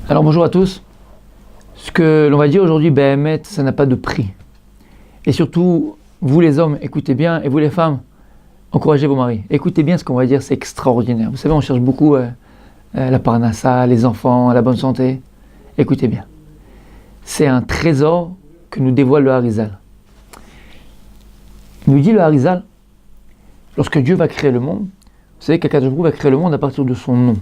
Alors bonjour à tous. Ce que l'on va dire aujourd'hui, Béhémet, ça n'a pas de prix. Et surtout, vous les hommes, écoutez bien, et vous les femmes, encouragez vos maris. Écoutez bien ce qu'on va dire, c'est extraordinaire. Vous savez, on cherche beaucoup la parnassa, les enfants, la bonne santé. Écoutez bien. C'est un trésor que nous dévoile le Harizal. Il nous dit le Harizal, lorsque Dieu va créer le monde, vous savez qu'Akadosh Baruch Hu va créer le monde à partir de son nom.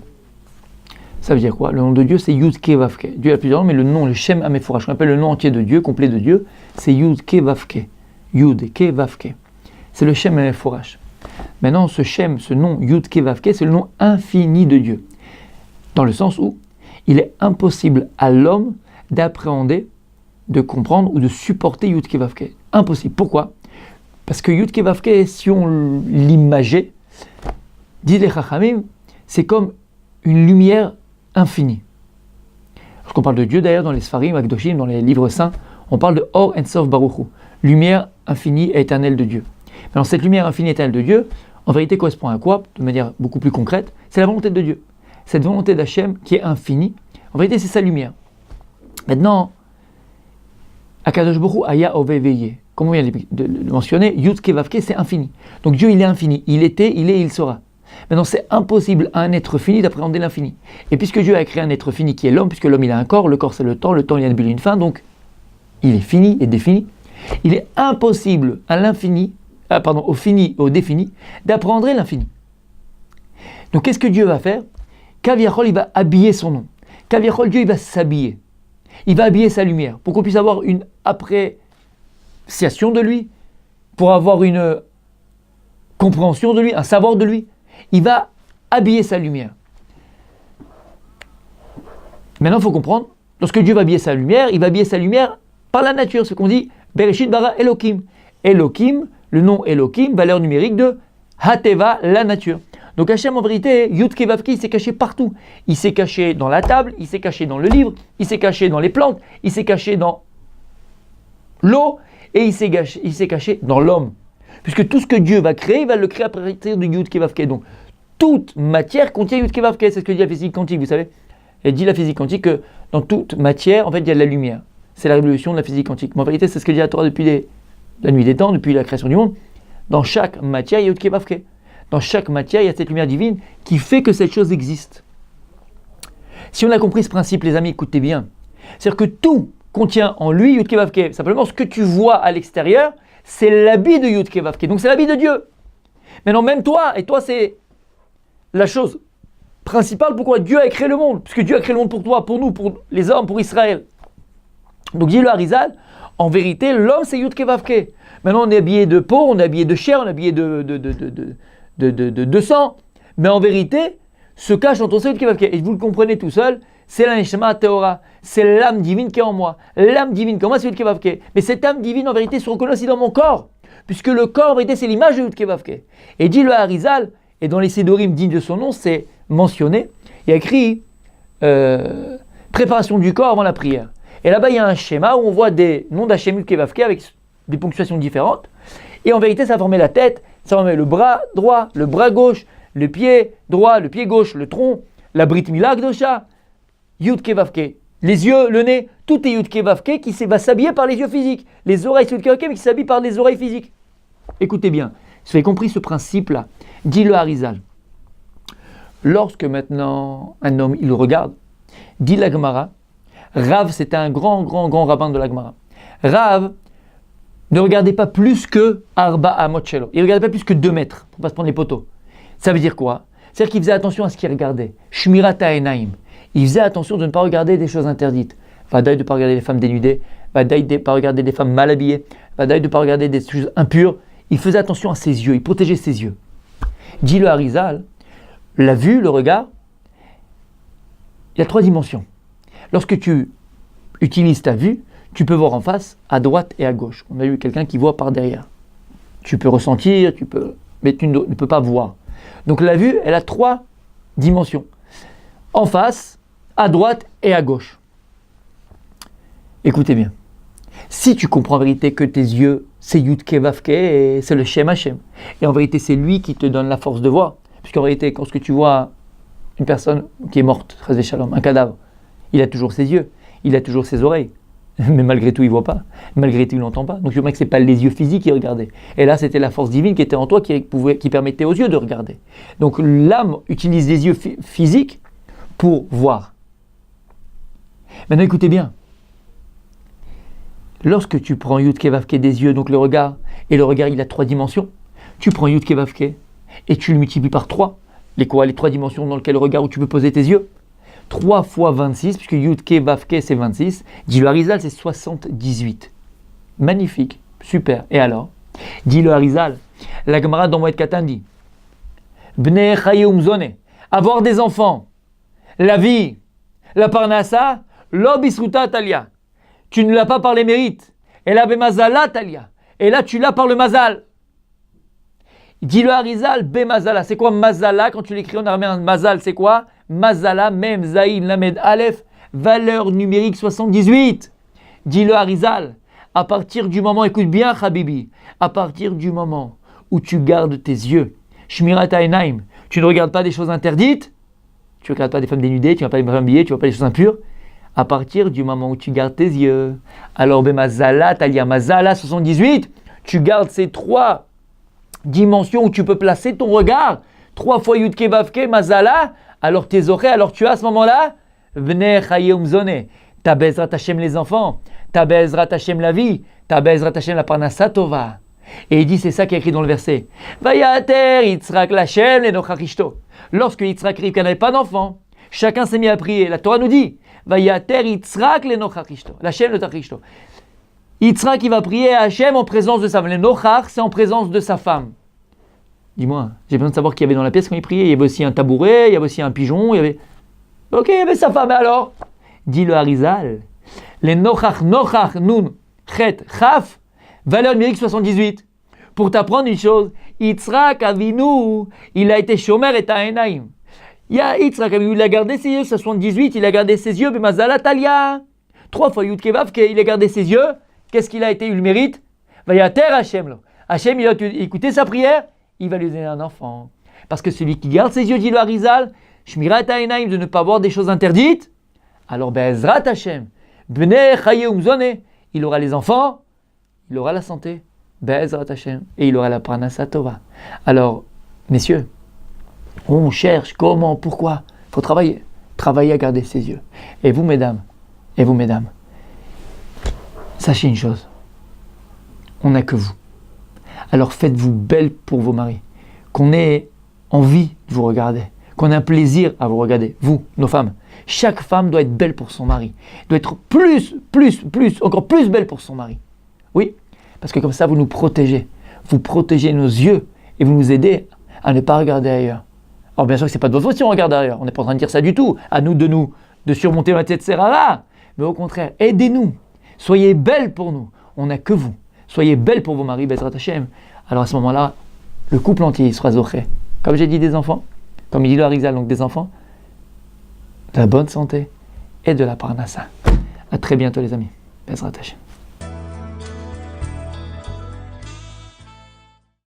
Ça veut dire quoi? Le nom de Dieu, c'est Yud Ke Vav Ke. Dieu a plusieurs noms, mais le nom, le Shem Hameforash, qu'on appelle le nom entier de Dieu, complet de Dieu, c'est Yud Ke Vav Ke. Yud Ke Vav Ke. C'est le Shem Hameforash. Maintenant, ce Shem, ce nom Yud Ke Vav Ke, c'est le nom infini de Dieu. Dans le sens où il est impossible à l'homme d'appréhender, de comprendre ou de supporter Yud Ke Vav Ke. Impossible. Pourquoi? Parce que Yud Ke Vav Ke, si on l'imageait, dit les Chachamim, c'est comme une lumière infinie. Lorsqu'on parle de Dieu, d'ailleurs, dans les Sfarim, Akdoshim, dans les livres saints, on parle de Or En Sof Baruch Hu, lumière infinie et éternelle de Dieu. Alors cette lumière infinie et éternelle de Dieu, en vérité, correspond à quoi? De manière beaucoup plus concrète, c'est la volonté de Dieu. Cette volonté d'Hachem qui est infinie, en vérité, c'est sa lumière. Maintenant, Akadosh Baruch Hu Aya Ove Veye, comme on vient de le mentionner, Yud Ke Vav Ke, c'est infini. Donc Dieu, il est infini. Il était, il est, il sera. Maintenant, c'est impossible à un être fini d'appréhender l'infini. Et puisque Dieu a créé un être fini qui est l'homme, puisque l'homme il a un corps, le corps c'est le temps il a une fin, donc il est fini et défini. Il est impossible à l'infini, au fini et au défini, d'apprendre l'infini. Donc qu'est-ce que Dieu va faire? Kaviachol, il va habiller son nom. Kaviachol, Dieu il va s'habiller. Il va habiller sa lumière pour qu'on puisse avoir une appréciation de lui, pour avoir une compréhension de lui, un savoir de lui. Il va habiller sa lumière. Maintenant, il faut comprendre, lorsque Dieu va habiller sa lumière, il va habiller sa lumière par la nature, ce qu'on dit Bereshit bara Elokim. Elokim, le nom Elokim, valeur numérique de Hateva, la nature. Donc Hachem, en vérité, Yud Ke Vav Ke, il s'est caché partout. Il s'est caché dans la table, il s'est caché dans le livre, il s'est caché dans les plantes, il s'est caché dans l'eau, et il s'est caché dans l'homme. Puisque tout ce que Dieu va créer, il va le créer à partir de Yud Ke Vav Ke. Donc, toute matière contient Yud Ke Vav Ke. C'est ce que dit la physique quantique, vous savez. Elle dit la physique quantique que dans toute matière, en fait, il y a de la lumière. C'est la révolution de la physique quantique. Mais en vérité, c'est ce que dit la Torah depuis la nuit des temps, depuis la création du monde. Dans chaque matière, il y a Yud Ke Vav Ke. Dans chaque matière, il y a cette lumière divine qui fait que cette chose existe. Si on a compris ce principe, les amis, écoutez bien. C'est-à-dire que tout contient en lui Yud Ke Vav Ke. Simplement, ce que tu vois à l'extérieur, c'est l'habit de Yud Ke Vav Ke. Donc c'est l'habit de Dieu. Maintenant, même toi, et toi c'est la chose principale pourquoi Dieu a créé le monde. Puisque Dieu a créé le monde pour toi, pour nous, pour les hommes, pour Israël. Donc dit le Harizal, en vérité, l'homme c'est Yud Ke Vav Ke. Maintenant on est habillé de peau, on est habillé de chair, on est habillé de sang. Mais en vérité, se cache en ton sein Yud Ke Vav Ke. Et vous le comprenez tout seul, c'est la Neshama Teora, c'est l'âme divine qui est en moi. L'âme divine qui est en moi, c'est Yud Ke Vav Ke. Mais cette âme divine, en vérité, se reconnaît aussi dans mon corps, puisque le corps, en vérité, c'est l'image de Yud Ke Vav Ke. Et dit le Harizal, et dans les Sédorim dignes de son nom, c'est mentionné, il y a écrit préparation du corps avant la prière. Et là-bas, il y a un schéma où on voit des noms d'Hachem Yud Ke Vav Ke avec des ponctuations différentes. Et en vérité, ça formait la tête, ça formait le bras droit, le bras gauche, le pied droit, le pied gauche, le tronc, la Brit Mila Akdosha. Yud Ke Vav Ke. Les yeux, le nez, tout est Yud Ke Vav Ke qui va s'habiller par les yeux physiques. Les oreilles, c'est Yud Ke Vav Ke, mais qui s'habille par les oreilles physiques. Écoutez bien, si vous avez compris ce principe-là, dit le Harizal. Lorsque maintenant un homme, il regarde, dit la Gemara, Rav, c'était un grand rabbin de la Gemara. Rav ne regardait pas plus que Arba Amot Shelo. Il ne regardait pas plus que 2 mètres pour ne pas se prendre les poteaux. Ça veut dire quoi? C'est-à-dire qu'il faisait attention à ce qu'il regardait. Shmirat ha'enaim. Il faisait attention de ne pas regarder des choses interdites. Vadaï de ne pas regarder les femmes dénudées, vadaï de ne pas regarder des femmes mal habillées, vadaï de ne pas regarder des choses impures. Il faisait attention à ses yeux, il protégeait ses yeux. Dit le Harizal, la vue, le regard, il y a 3 dimensions. Lorsque tu utilises ta vue, tu peux voir en face, à droite et à gauche. On a eu quelqu'un qui voit par derrière. Tu peux ressentir, mais tu ne peux pas voir. Donc la vue, elle a 3 dimensions. En face, à droite et à gauche. Écoutez bien. Si tu comprends en vérité que tes yeux, c'est Yud Ke Vav Ke et c'est le Shem Hashem, et en vérité c'est lui qui te donne la force de voir, puisqu'en vérité, lorsque tu vois une personne qui est morte, un cadavre, Il a toujours ses yeux, il a toujours ses oreilles. Mais malgré tout, il ne voit pas. Malgré tout, il n'entend pas. Donc je vois que ce n'est pas les yeux physiques qui regardaient. Et là, c'était la force divine qui était en toi qui permettait aux yeux de regarder. Donc l'âme utilise les yeux physiques pour voir. Maintenant, écoutez bien. Lorsque tu prends Yud Kevavke des yeux, donc le regard, et le regard, il a 3 dimensions, tu prends Yud Kevavke et tu le multiplies par 3. Les 3 dimensions dans lesquelles le regard où tu peux poser tes yeux. 3 fois 26, puisque Yud Kevavke c'est 26, dit le Harizal c'est 78. Magnifique, super. Et alors, dit le Harizal, la Gemara dans Moed Katan dit Bnei Chayum Zone, avoir des enfants, la vie, la parnassa, lo bisruta talia. Tu ne l'as pas par les mérites. Et la bemazala talia. Et là tu l'as par le mazal. Dit le Harizal, bemazala. C'est quoi mazala quand tu l'écris en araméen? Mazal, c'est quoi? Mazala, mem, zaïn, lamed, aleph, valeur numérique 78. Dit le Harizal, à partir du moment, écoute bien, Habibi, à partir du moment où tu gardes tes yeux, Shmirat Hainaim, tu ne regardes pas des choses interdites, tu ne regardes pas des femmes dénudées, tu ne regardes pas des femmes habillées, tu ne vois pas des choses impures, à partir du moment où tu gardes tes yeux, alors bemazala, talia mazala 78, tu gardes ces 3 dimensions où tu peux placer ton regard, 3 fois Yud Kevavke, mazala, alors tes oreilles, alors tu as à ce moment-là, Bnei Chayum Zone, ta Bezrat Hashem les enfants, ta Bezrat Hashem la vie, ta Bezrat Hashem la Parnassa Tova. Et il dit, c'est ça qui est écrit dans le verset. Vayater Yitzrak Lachem Lenochachishto. Lorsque Yitzrak Rivka n'avait pas d'enfant, chacun s'est mis à prier. La Torah nous dit, Vayater Yitzrak Lenochachishto. Lachem Lenochachishto. Yitzrak, il va prier à Hashem en présence de sa femme. Lenochach, c'est en présence de sa femme. Dis-moi, j'ai besoin de savoir qui y avait dans la pièce quand il priait. Il y avait aussi un tabouret, il y avait aussi un pigeon, il y avait... Ok, il y avait sa femme, mais alors? Dit le Harizal, les nochach, nun, chet, chaf, valeur numérique 78. Pour t'apprendre une chose, Yitzhak Avinu, il a été shomer et ta'enaim. Yitzhak Avinu, il a gardé ses yeux, 78, il a gardé ses yeux, b'mazala talia. 3 fois Yud Kevavke, il a gardé ses yeux. Qu'est-ce qu'il a été, eu le mérite? Vayater Hashem lo. Hashem, il a écouté sa prière, il va lui donner un enfant. Parce que celui qui garde ses yeux, dit le Harizal, Shmirat Hainaim, de ne pas voir des choses interdites, alors Be'ezrat Hashem, Bnei Chayum Zone, il aura les enfants, il aura la santé, Be'ezrat Hashem, et il aura la Parnassa Tova. Alors, messieurs, on cherche comment, pourquoi? Il faut travailler à garder ses yeux. Et vous, mesdames, sachez une chose, on n'a que vous. Alors faites-vous belle pour vos maris, qu'on ait envie de vous regarder, qu'on ait un plaisir à vous regarder, vous, nos femmes. Chaque femme doit être belle pour son mari, doit être encore plus belle pour son mari. Oui, parce que comme ça vous nous protégez, vous protégez nos yeux et vous nous aidez à ne pas regarder ailleurs. Alors bien sûr que c'est pas de votre faute si on regarde ailleurs, on n'est pas en train de dire ça du tout, à nous de surmonter notre tête serrara, mais au contraire, aidez-nous, soyez belles pour nous, on n'a que vous. Soyez belles pour vos maris, Bezrat Hashem. Alors à ce moment-là, le couple entier sera zoché. Comme j'ai dit des enfants, comme il dit le Harizal, donc des enfants, de la bonne santé et de la parnassa. À très bientôt les amis. Bezrat Hashem.